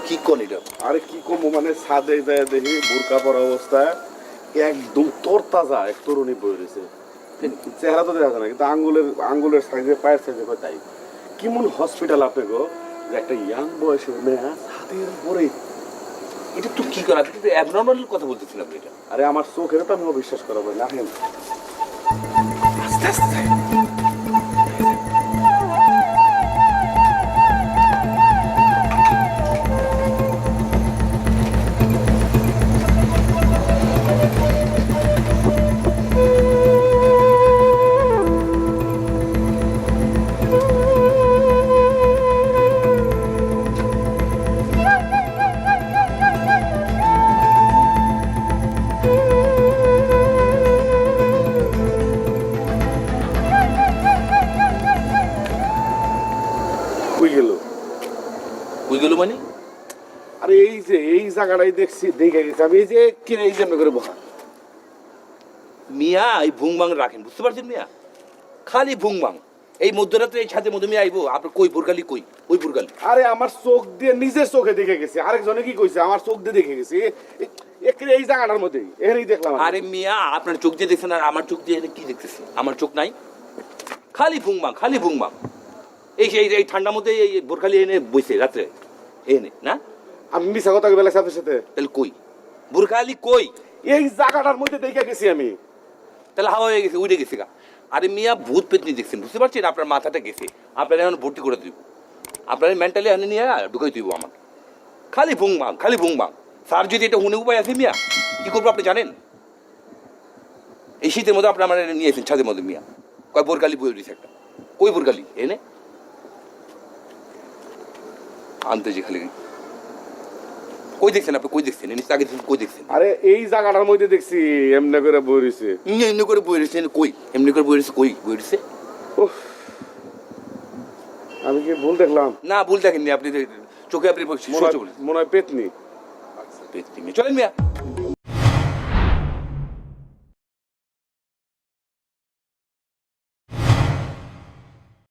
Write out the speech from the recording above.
কি কোন এটা? আরে কি কমো মানে ছাদে যায় দেখি বোরকা পরা অবস্থায় একদম তরতাজা এক তরুণী বই রয়েছে। চেহারা তো দেখা যায় না, কিন্তু আঙ্গুলের সাইজে পায়ের সাইজে তাই। কেমন হসপিটাল আপনি গো, যে একটা ইয়াং বয়সের মেয়ে ছাদের উপরে। এটা তো কি করা? আপনি তো অ্যাবনর্মাল কথা বলতেছেন আপনি এটা। আরে আমার চোখের তো আমি বিশ্বাস করাবো না। আস্তে আস্তে যাই। কই গেল? কই গেল মানে? আরে এই যে এই জায়গাটাই দেখছি, দেখে গেছি আমি, এই যে কিনে এই জন্য করে বসা। মিয়া এই ভুংবাং রাখেন, বুঝতে পারছেন মিয়া? খালি ভুংবাং। এই মধ্যরাত্রে এই ছাদের মধ্যে মিয়া আইবো, আপনার কই বুরকালি কই? ওই বুরকালি। আরে আমার চোখ দিয়ে নিজের চোখে দেখে গেছি, আরেকজনে কি কইছে আমার চোখ দিয়ে দেখে গেছি। এই জায়গাটার মধ্যেই এখানেই দেখলাম। আরে মিয়া আপনার চোখ দিয়ে দেখছেন আর আমার চোখ দিয়ে কি দেখতেছি? আমার চোখ নাই? খালি ভুংবাং, খালি ভুংবাং। এই ঠান্ডার মধ্যে এই বোরখালি এনে বইছে রাত্রে এনে না? আমি মিশা কথা বলে সাথে সাথে তাহলে কই বোরখালি কই? এই জায়গাটার মধ্যে দেখে গেছি আমি। তাহলে হাওয়া হয়ে গেছে, উড়ে গেছে গা। আরে মিয়া ভূত পেতনি দেখছেন, বুঝতে পারছেন? আপনার মাথাটা গেছে, আপনার এখন ভর্তি করে দিব, আপনার মেন্টালি এনে নিয়ে ঢুকাই দিব আমার। খালি ভুংবাং, খালি ভুংবাং। স্যার যদি এটা হুনে উপায় আছে মিয়া, কি করবো আপনি জানেন? এই শীতের মধ্যে আপনি আমার নিয়ে এসেছেন ছাদের মধ্যে মিয়া, কয় বোরখালি বই দিয়েছে একটা। কই বোরখালি এনে আনতে যে খালি কই দেখছেন আপনি? কই দেখছেন? এনে আগে কই দেখছেন? আরে এই জায়গাটার মধ্যে দেখছি এমনি করে বই রয়েছে। এমনি করে বই রয়েছে কই? এমনি করে বই রয়েছে কই? বই রয়েছে আমি কি ভুল দেখলাম? না, ভুল দেখেননি আপনি, চোখে আপনি মনে হয় পেতনি। চলেন মিয়া।